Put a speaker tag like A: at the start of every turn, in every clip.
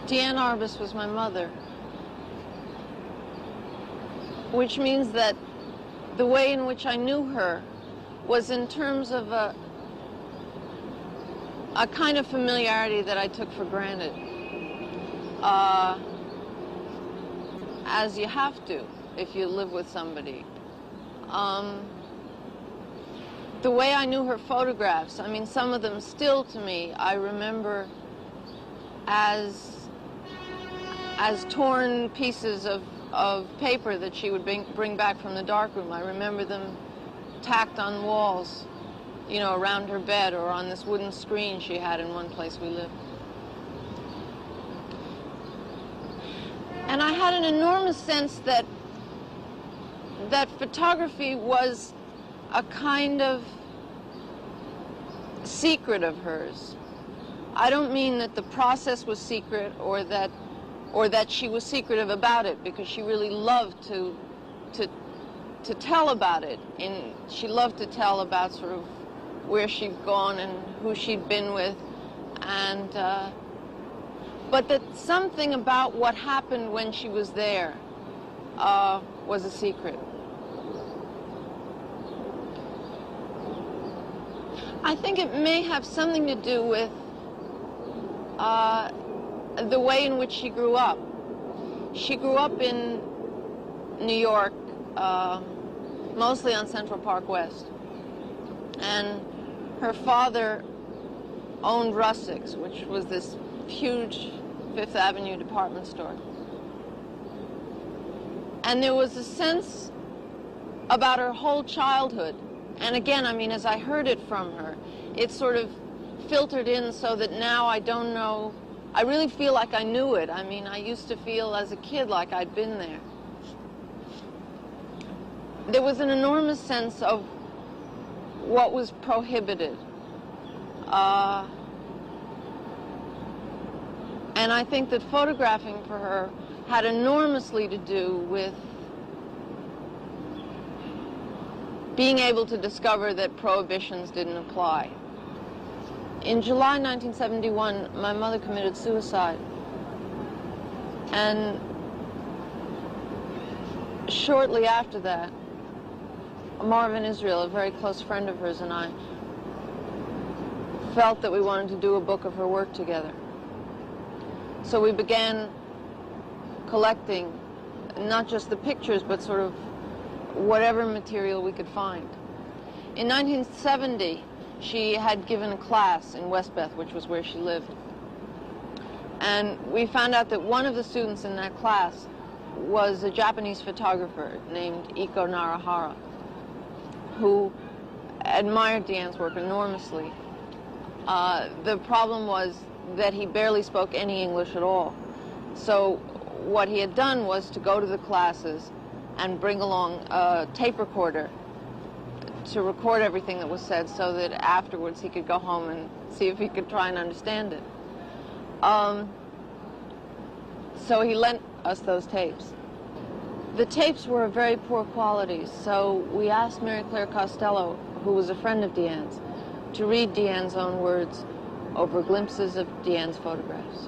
A: DIANE Arbus was my mother, which means that the way in which I knew her was in terms of a kind of familiarity that I took for granted, as you have to if you live with somebody. The way I knew her photographs, I mean, some of them still to me, I remember as torn pieces of paper that she would bring back from the darkroom. I remember them tacked on walls, you know, around her bed or on this wooden screen she had in one place we lived. And I had an enormous sense that photography was a kind of secret of hers. I don't mean that the process was secret or that she was secretive about it, because she really loved to tell about it. And she loved to tell about sort of where she'd gone and who she'd been with, and but that something about what happened when she was there was a secret. I think it may have something to do with the way in which she grew up. She grew up in New York, mostly on Central Park West. And her father owned Russik's, which was this huge Fifth Avenue department store. And there was a sense about her whole childhood. And again, I mean, as I heard it from her, it sort of filtered in so that now I don't know, I really feel like I knew it. I mean, I used to feel as a kid like I'd been there. There was an enormous sense of what was prohibited. And I think that photographing for her had enormously to do with being able to discover that prohibitions didn't apply. In July 1971, my mother committed suicide. And shortly after that, Marvyn Israel, a very close friend of hers, and I felt that we wanted to do a book of her work together. So we began collecting not just the pictures, but sort of whatever material we could find. In 1970, she had given a class in Westbeth, which was where she lived. And we found out that one of the students in that class was a Japanese photographer named Ikko Narahara, who admired DIANE's work enormously. The problem was that he barely spoke any English at all. So what he had done was to go to the classes and bring along a tape recorder to record everything that was said, so that afterwards he could go home and see if he could try and understand it. So he lent us those tapes. The tapes were of very poor quality, so we asked Mary Claire Costello, who was a friend of DIANE's, to read DIANE's own words over glimpses of DIANE's photographs.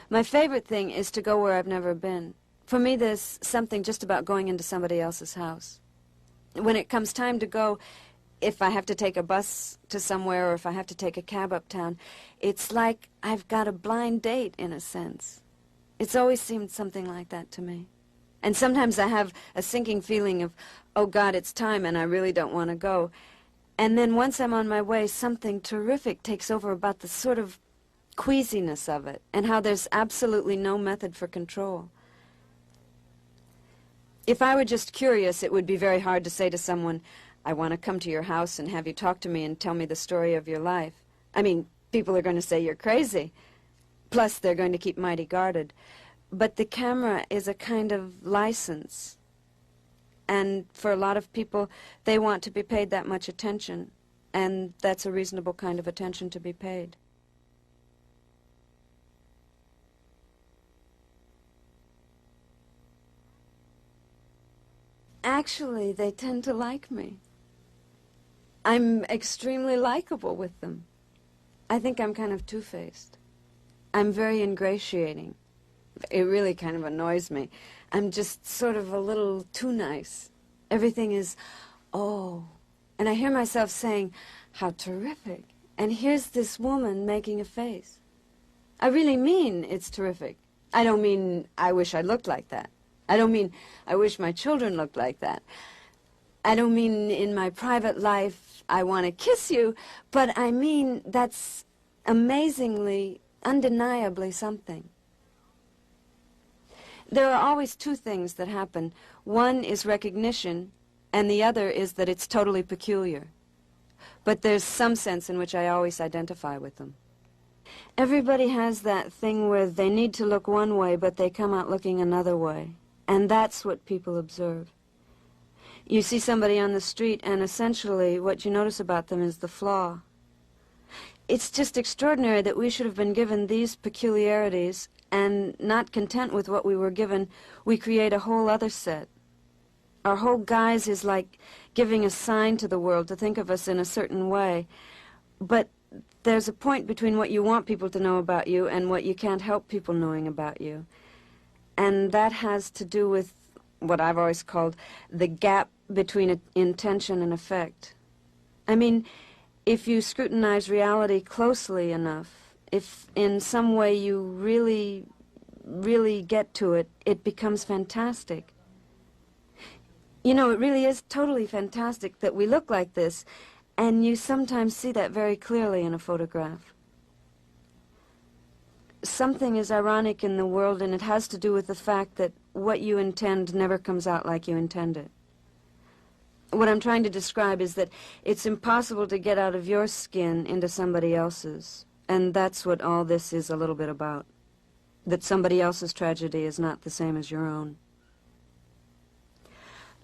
B: My favorite thing is to go where I've never been. For me, there's something just about going into somebody else's house. When it comes time to go, if I have to take a bus to somewhere or if I have to take a cab uptown, it's like I've got a blind date in a sense. It's always seemed something like that to me. And sometimes I have a sinking feeling of, oh God, it's time and I really don't want to go. And then once I'm on my way, something terrific takes over about the sort of queasiness of it and how there's absolutely no method for control. If I were just curious, it would be very hard to say to someone, I want to come to your house and have you talk to me and tell me the story of your life. I mean, people are going to say you're crazy. Plus, they're going to keep mighty guarded. But the camera is a kind of license. And for a lot of people, they want to be paid that much attention. And that's a reasonable kind of attention to be paid. Actually, they tend to like me. I'm extremely likable with them. I think I'm kind of two-faced. I'm very ingratiating. It really kind of annoys me. I'm just sort of a little too nice. Everything is, oh. And I hear myself saying, how terrific. And here's this woman making a face. I really mean it's terrific. I don't mean I wish I looked like that. I don't mean I wish my children looked like that. I don't mean in my private life I want to kiss you, but I mean that's amazingly, undeniably something. There are always two things that happen. One is recognition, and the other is that it's totally peculiar. But there's some sense in which I always identify with them. Everybody has that thing where they need to look one way, but they come out looking another way. And that's what people observe. You see somebody on the street, and essentially what you notice about them is the flaw. It's just extraordinary that we should have been given these peculiarities, and not content with what we were given, we create a whole other set. Our whole guise is like giving a sign to the world to think of us in a certain way. But there's a point between what you want people to know about you and what you can't help people knowing about you. And that has to do with what I've always called the gap between intention and effect. I mean, if you scrutinize reality closely enough, if in some way you really, really get to it, it becomes fantastic. You know, it really is totally fantastic that we look like this, and you sometimes see that very clearly in a photograph. Something is ironic in the world, and it has to do with the fact that what you intend never comes out like you intend it. What I'm trying to describe is that it's impossible to get out of your skin into somebody else's, and that's what all this is a little bit about. That somebody else's tragedy is not the same as your own.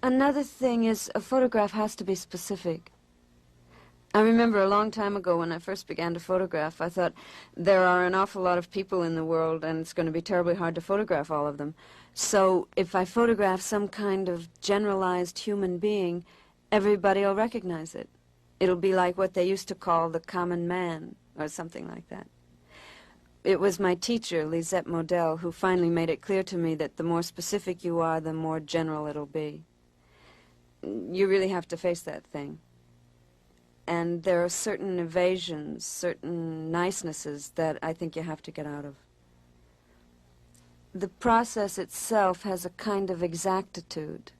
B: Another thing is a photograph has to be specific. I remember a long time ago when I first began to photograph, I thought there are an awful lot of people in the world and it's going to be terribly hard to photograph all of them. So if I photograph some kind of generalized human being, everybody will recognize it. It'll be like what they used to call the common man or something like that. It was my teacher, Lisette Model, who finally made it clear to me that the more specific you are, the more general it'll be. You really have to face that thing. And there are certain evasions, certain nicenesses that I think you have to get out of. The process itself has a kind of exactitude,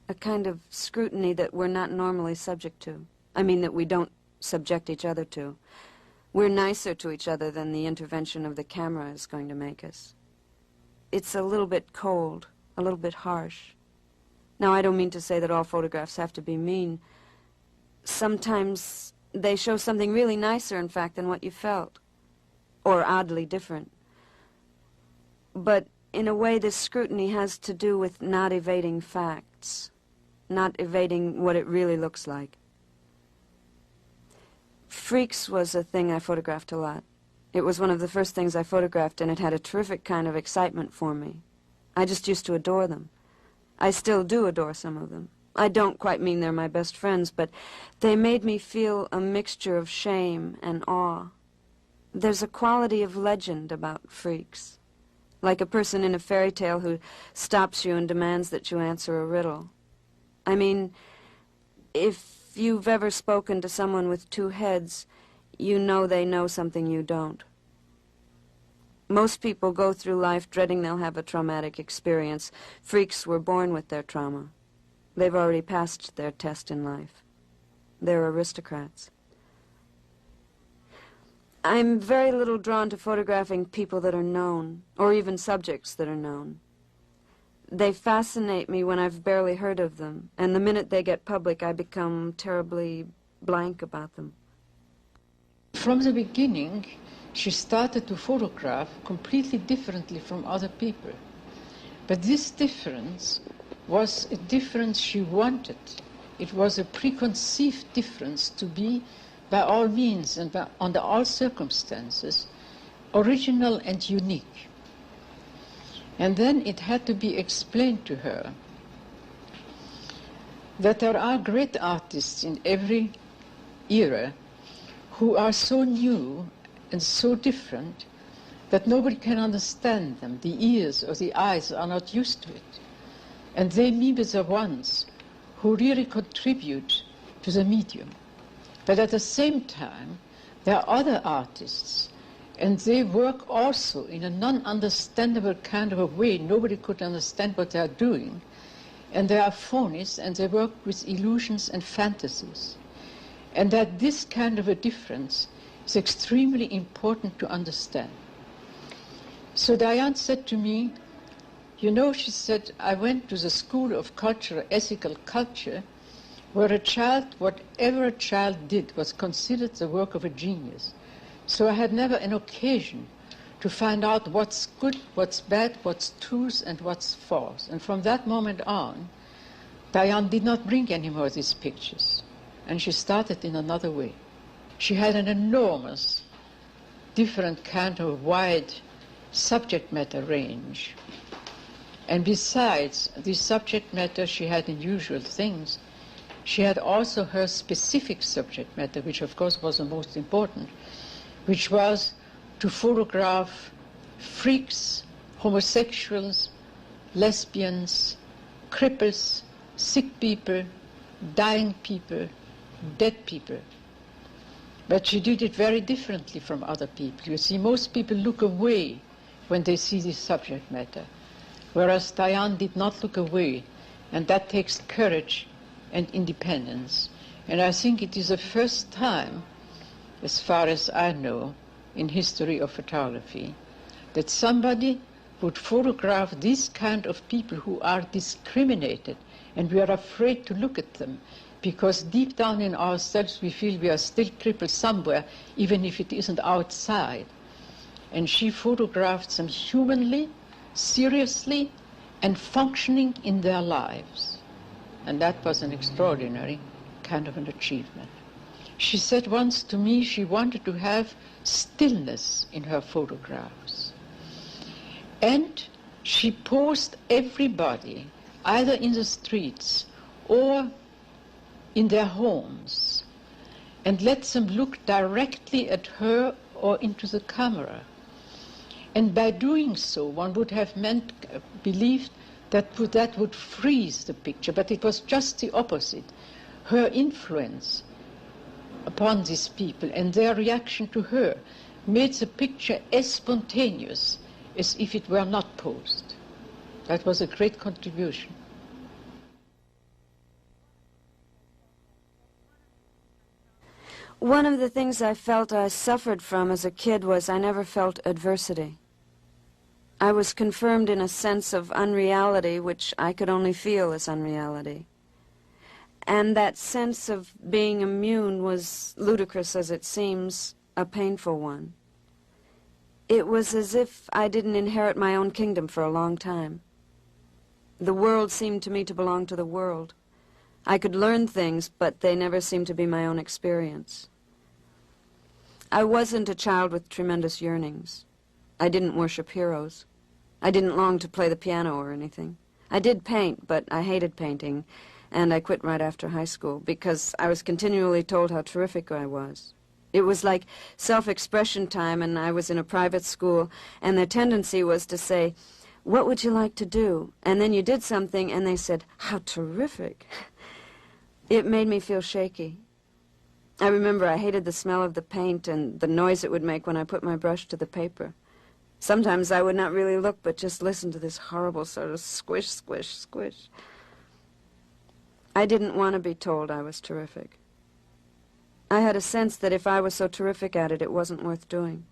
B: a kind of scrutiny that we're not normally subject to. I mean, that we don't subject each other to. We're nicer to each other than the intervention of the camera is going to make us. It's a little bit cold, a little bit harsh. Now, I don't mean to say that all photographs have to be mean. Sometimes they show something really nicer, in fact, than what you felt, or oddly different. But in a way, this scrutiny has to do with not evading facts, not evading what it really looks like. Freaks was a thing I photographed a lot. It was one of the first things I photographed, and it had a terrific kind of excitement for me. I just used to adore them. I still do adore some of them. I don't quite mean they're my best friends, but they made me feel a mixture of shame and awe. There's a quality of legend about freaks, like a person in a fairy tale who stops you and demands that you answer a riddle. I mean, if you've ever spoken to someone with two heads, you know they know something you don't. Most people go through life dreading they'll have a traumatic experience. Freaks were born with their trauma. They've already passed their test in life. They're aristocrats. I'm very little drawn to photographing people that are known, or even subjects that are known. They fascinate me when I've barely heard of them, and the minute they get public, I become terribly blank about them.
C: From the beginning, she started to photograph completely differently from other people. But this difference was a difference she wanted. It was a preconceived difference to be, by all means and under all circumstances, original and unique. And then it had to be explained to her that there are great artists in every era who are so new and so different that nobody can understand them. The ears or the eyes are not used to it. And they maybe the ones who really contribute to the medium. But at the same time, there are other artists, and they work also in a non-understandable kind of a way. Nobody could understand what they are doing. And they are phonies, and they work with illusions and fantasies. And that this kind of a difference is extremely important to understand. So Diane said to me, you know, she said, I went to the School of Culture, Ethical Culture, where a child, whatever a child did, was considered the work of a genius. So I had never an occasion to find out what's good, what's bad, what's truth, and what's false. And from that moment on, Diane did not bring any more of these pictures. And she started in another way. She had an enormous, different kind of wide subject matter range. And besides the subject matter she had in usual things, she had also her specific subject matter, which of course was the most important, which was to photograph freaks, homosexuals, lesbians, cripples, sick people, dying people, dead people. But she did it very differently from other people. You see, most people look away when they see this subject matter, whereas Diane did not look away, and that takes courage and independence. And I think it is the first time, as far as I know, in history of photography, that somebody would photograph this kind of people who are discriminated, and we are afraid to look at them, because deep down in ourselves we feel we are still crippled somewhere, even if it isn't outside. And she photographed them humanly, seriously, and functioning in their lives. And that was an extraordinary kind of an achievement. She said once to me she wanted to have stillness in her photographs. And she posed everybody, either in the streets or in their homes, and let them look directly at her or into the camera. And by doing so, one would have believed that that would freeze the picture, but it was just the opposite. Her influence upon these people and their reaction to her made the picture as spontaneous as if it were not posed. That was a great contribution.
B: One of the things I felt I suffered from as a kid was I never felt adversity. I was confirmed in a sense of unreality, which I could only feel as unreality. And that sense of being immune was, ludicrous as it seems, a painful one. It was as if I didn't inherit my own kingdom for a long time. The world seemed to me to belong to the world. I could learn things, but they never seemed to be my own experience. I wasn't a child with tremendous yearnings. I didn't worship heroes. I didn't long to play the piano or anything. I did paint, but I hated painting, and I quit right after high school because I was continually told how terrific I was. It was like self-expression time, and I was in a private school, and their tendency was to say, "What would you like to do?" And then you did something, and they said, "How terrific." It made me feel shaky. I remember I hated the smell of the paint and the noise it would make when I put my brush to the paper. Sometimes I would not really look, but just listen to this horrible sort of squish, squish, squish. I didn't want to be told I was terrific. I had a sense that if I was so terrific at it, it wasn't worth doing.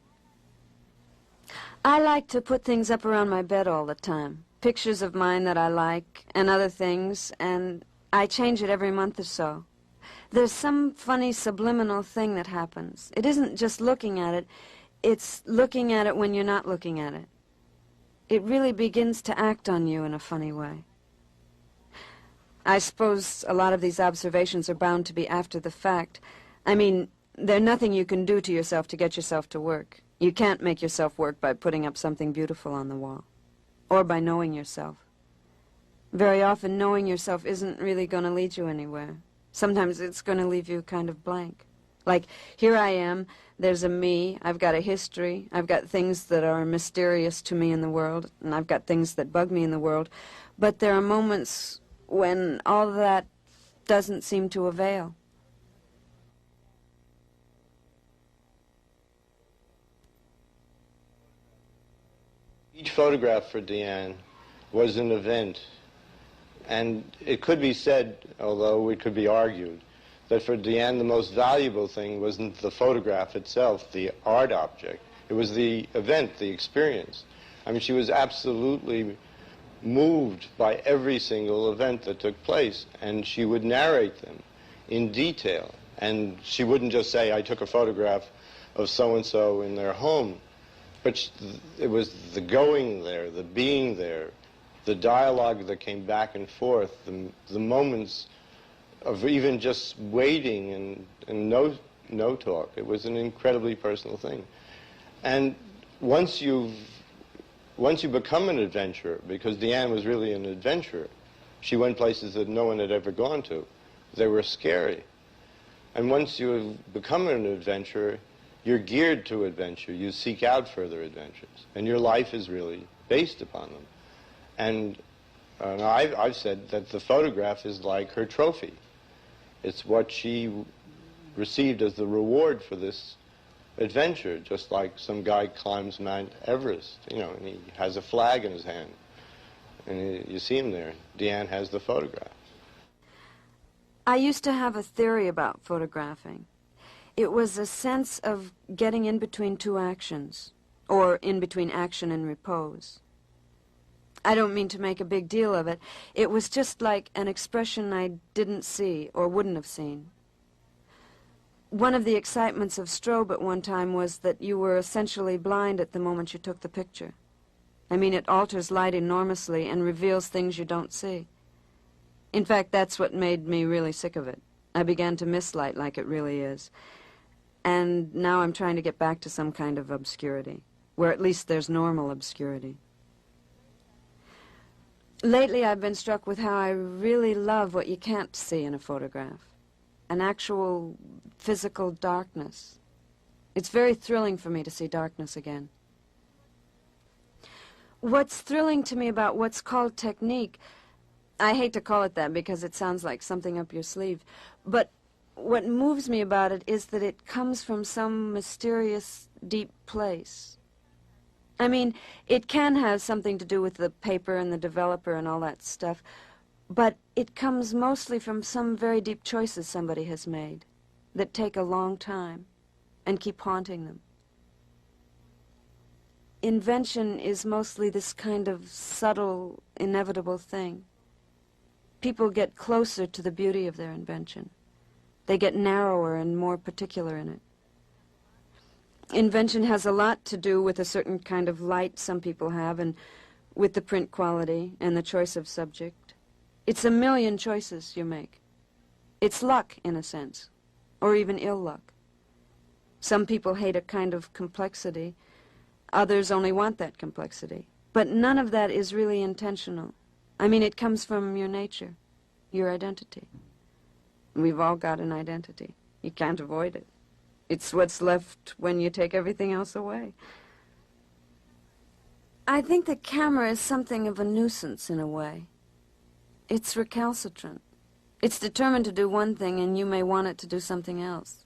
B: I like to put things up around my bed all the time, pictures of mine that I like and other things, and I change it every month or so. There's some funny subliminal thing that happens. It isn't just looking at it, it's looking at it when you're not looking at it. It really begins to act on you in a funny way. I suppose a lot of these observations are bound to be after the fact. I mean, there's nothing you can do to yourself to get yourself to work. You can't make yourself work by putting up something beautiful on the wall, or by knowing yourself. Very often, knowing yourself isn't really going to lead you anywhere. Sometimes it's going to leave you kind of blank. Like, here I am, there's a me, I've got a history, I've got things that are mysterious to me in the world, and I've got things that bug me in the world, but there are moments when all that doesn't seem to avail.
D: Each photograph for DIANE was an event, and it could be said, although it could be argued, that for DIANE the most valuable thing wasn't the photograph itself, the art object. It was the event, the experience. I mean, she was absolutely moved by every single event that took place, and she would narrate them in detail. And she wouldn't just say, I took a photograph of so-and-so in their home, but it was the going there, the being there, the dialogue that came back and forth, the moments of even just waiting and no talk. It was an incredibly personal thing. And once you become an adventurer, because DIANE was really an adventurer, she went places that no one had ever gone to. They were scary. And once you have become an adventurer, you're geared to adventure. You seek out further adventures. And your life is really based upon them. And I've said that the photograph is like her trophy. It's what she received as the reward for this adventure, just like some guy climbs Mount Everest, you know, and he has a flag in his hand. And you see him there. DIANE has the photograph.
B: I used to have a theory about photographing. It was a sense of getting in between two actions, or in between action and repose. I don't mean to make a big deal of it. It was just like an expression I didn't see or wouldn't have seen. One of the excitements of strobe at one time was that you were essentially blind at the moment you took the picture. I mean, it alters light enormously and reveals things you don't see. In fact, that's what made me really sick of it. I began to miss light like it really is. And now I'm trying to get back to some kind of obscurity, where at least there's normal obscurity. Lately, I've been struck with how I really love what you can't see in a photograph. An actual physical darkness. It's very thrilling for me to see darkness again. What's thrilling to me about what's called technique, I hate to call it that because it sounds like something up your sleeve, but what moves me about it is that it comes from some mysterious, deep place. I mean, it can have something to do with the paper and the developer and all that stuff, but it comes mostly from some very deep choices somebody has made that take a long time and keep haunting them. Invention is mostly this kind of subtle, inevitable thing. People get closer to the beauty of their invention. They get narrower and more particular in it. Invention has a lot to do with a certain kind of light some people have, and with the print quality and the choice of subject. It's a million choices you make. It's luck, in a sense, or even ill luck. Some people hate a kind of complexity. Others only want that complexity. But none of that is really intentional. I mean, it comes from your nature, your identity. We've all got an identity. You can't avoid it. It's what's left when you take everything else away. I think the camera is something of a nuisance in a way. It's recalcitrant. It's determined to do one thing, and you may want it to do something else.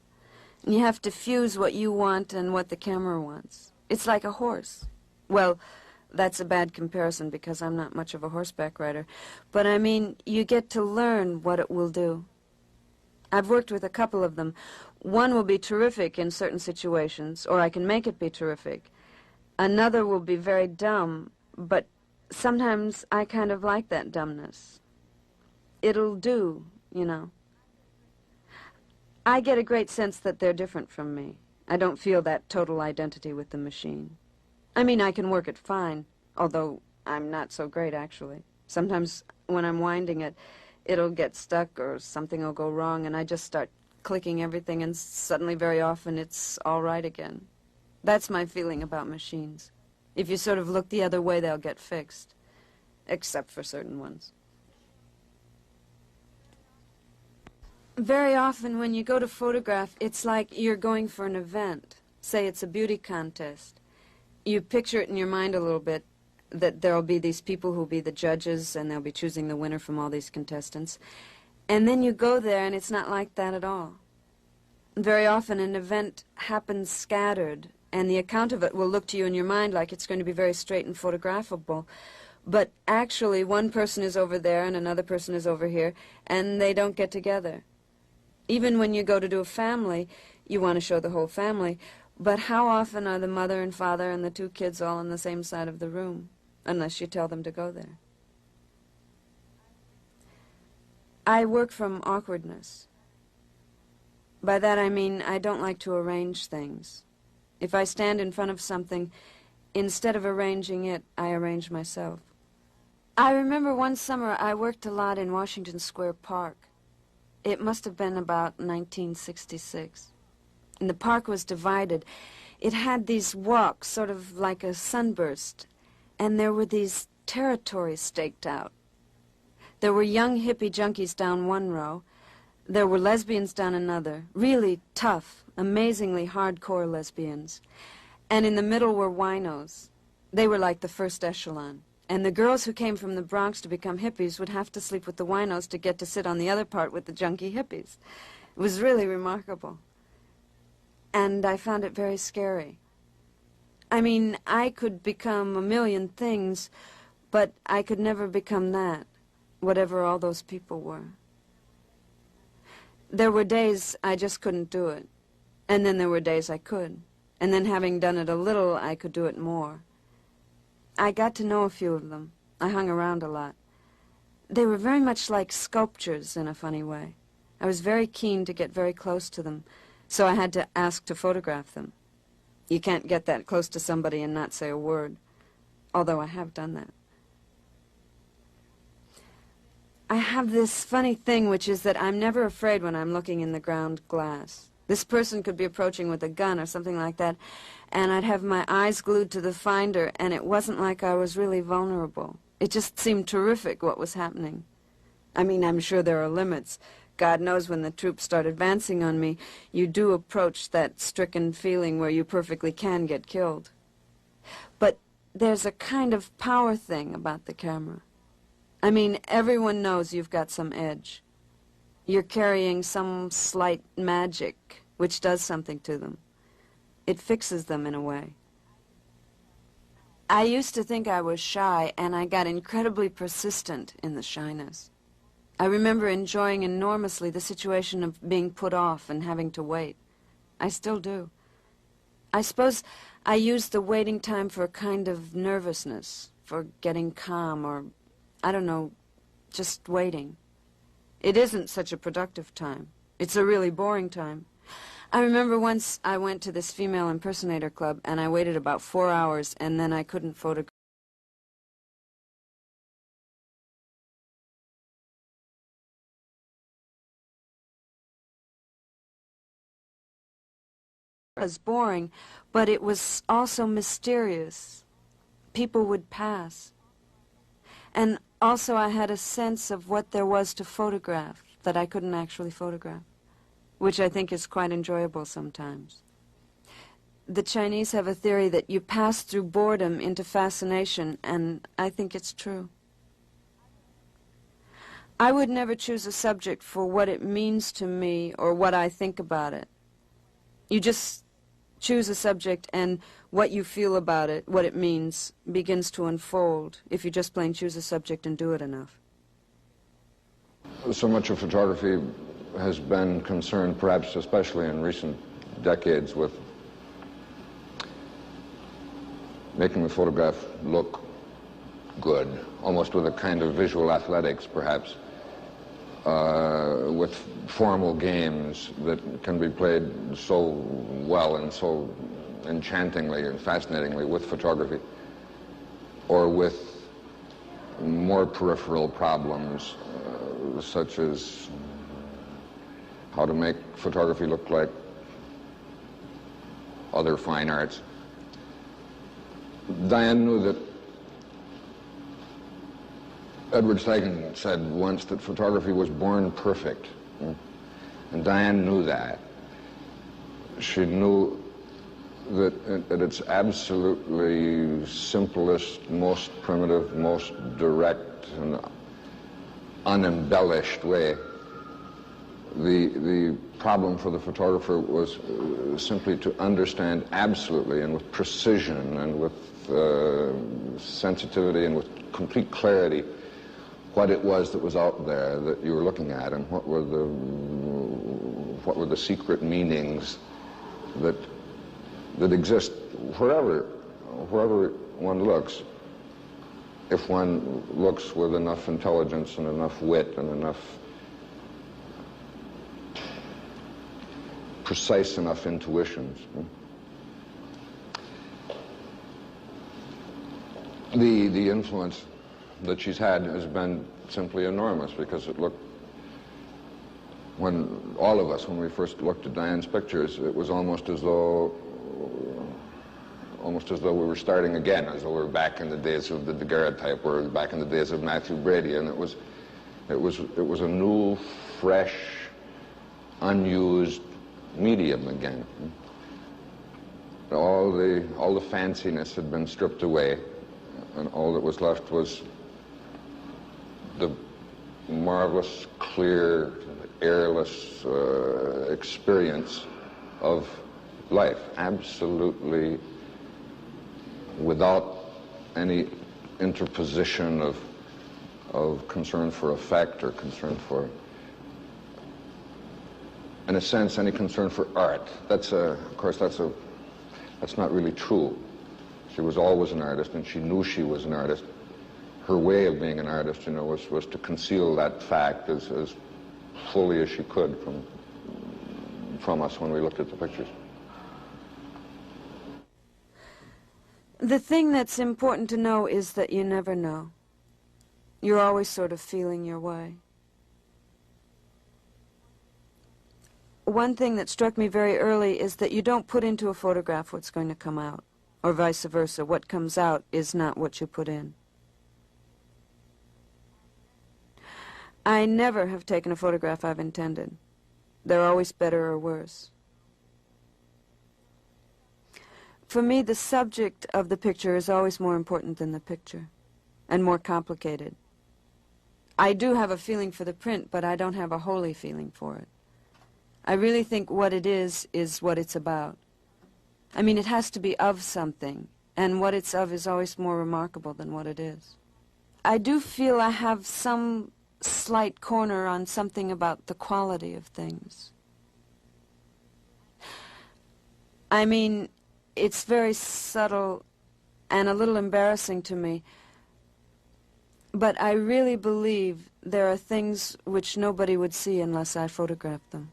B: And you have to fuse what you want and what the camera wants. It's like a horse. Well, that's a bad comparison because I'm not much of a horseback rider. But I mean, you get to learn what it will do. I've worked with a couple of them. One will be terrific in certain situations, or I can make it be terrific. Another will be very dumb, but sometimes I kind of like that dumbness. It'll do, you know. I get a great sense that they're different from me. I don't feel that total identity with the machine. I mean, I can work it fine, although I'm not so great, actually. Sometimes when I'm winding it, it'll get stuck or something will go wrong, and I just start clicking everything, and suddenly, very often, it's all right again. That's my feeling about machines. If you sort of look the other way, they'll get fixed, except for certain ones. Very often when you go to photograph, it's like you're going for an event. Say it's a beauty contest. You picture it in your mind a little bit, that there'll be these people who'll be the judges and they'll be choosing the winner from all these contestants. And then you go there and it's not like that at all. Very often an event happens scattered, and the account of it will look to you in your mind like it's going to be very straight and photographable. But actually one person is over there and another person is over here, and they don't get together. Even when you go to do a family, you want to show the whole family, but how often are the mother and father and the two kids all on the same side of the room, unless you tell them to go there? I work from awkwardness. By that I mean I don't like to arrange things. If I stand in front of something, instead of arranging it, I arrange myself. I remember one summer I worked a lot in Washington Square Park. It must have been about 1966. And the park was divided. It had these walks, sort of like a sunburst, and there were these territories staked out. There were young hippie junkies down one row. There were lesbians down another, really tough, amazingly hardcore lesbians. And in the middle were winos. They were like the first echelon. And the girls who came from the Bronx to become hippies would have to sleep with the winos to get to sit on the other part with the junkie hippies. It was really remarkable. And I found it very scary. I mean, I could become a million things, but I could never become that, whatever all those people were. There were days I just couldn't do it, and then there were days I could. And then having done it a little, I could do it more. I got to know a few of them. I hung around a lot. They were very much like sculptures in a funny way. I was very keen to get very close to them, so I had to ask to photograph them. You can't get that close to somebody and not say a word, although I have done that. I have this funny thing, which is that I'm never afraid when I'm looking in the ground glass. This person could be approaching with a gun or something like that, and I'd have my eyes glued to the finder, and it wasn't like I was really vulnerable. It just seemed terrific what was happening. I mean, I'm sure there are limits. God knows when the troops start advancing on me, you do approach that stricken feeling where you perfectly can get killed. But there's a kind of power thing about the camera. I mean, everyone knows you've got some edge. You're carrying some slight magic which does something to them. It fixes them in a way. I used to think I was shy, and I got incredibly persistent in the shyness. I remember enjoying enormously the situation of being put off and having to wait. I still do. I suppose I use the waiting time for a kind of nervousness, for getting calm, or, I don't know, just waiting. It isn't such a productive time. It's a really boring time. I remember once I went to this female impersonator club, and I waited about 4 hours, and then I couldn't photograph. It was boring, but it was also mysterious. People would pass. And also I had a sense of what there was to photograph that I couldn't actually photograph, which I think is quite enjoyable sometimes. The Chinese have a theory that you pass through boredom into fascination, and I think it's true. I would never choose a subject for what it means to me or what I think about it. You just choose a subject, and what you feel about it, what it means, begins to unfold if you just plain choose a subject and do it enough.
E: So much of photography has been concerned, perhaps especially in recent decades, with making the photograph look good, almost with a kind of visual athletics, perhaps, with formal games that can be played so well and so enchantingly and fascinatingly with photography, or with more peripheral problems, such as how to make photography look like other fine arts. Diane knew that Edward Sagan said once that photography was born perfect. And Diane knew that. She knew that at its absolutely simplest, most primitive, most direct and unembellished way, the problem for the photographer was simply to understand absolutely and with precision and with sensitivity and with complete clarity what it was that was out there that you were looking at, and what were the secret meanings that exist wherever one looks, if one looks with enough intelligence and enough wit and enough precise enough intuitions. The influence that she's had has been simply enormous, because it looked, when all of us, when we first looked at Diane's pictures, it was almost as though we were starting again, as though we were back in the days of the daguerreotype, or back in the days of Matthew Brady, and it was a new, fresh, unused medium again. All the fanciness had been stripped away, and all that was left was the marvelous, clear, airless experience of life, absolutely without any interposition of concern for effect or concern for, in a sense, any concern for art. Of course, that's not really true. She was always an artist, and she knew she was an artist. Her way of being an artist, you know, was to conceal that fact as fully as she could from us when we looked at the pictures.
B: The thing that's important to know is that you never know. You're always sort of feeling your way. One thing that struck me very early is that you don't put into a photograph what's going to come out, or vice versa. What comes out is not what you put in. I never have taken a photograph I've intended. They're always better or worse. For me, the subject of the picture is always more important than the picture, and more complicated. I do have a feeling for the print, but I don't have a holy feeling for it. I really think what it is what it's about. I mean, it has to be of something, and what it's of is always more remarkable than what it is. I do feel I have some slight corner on something about the quality of things. I mean, it's very subtle and a little embarrassing to me, but I really believe there are things which nobody would see unless I photographed them.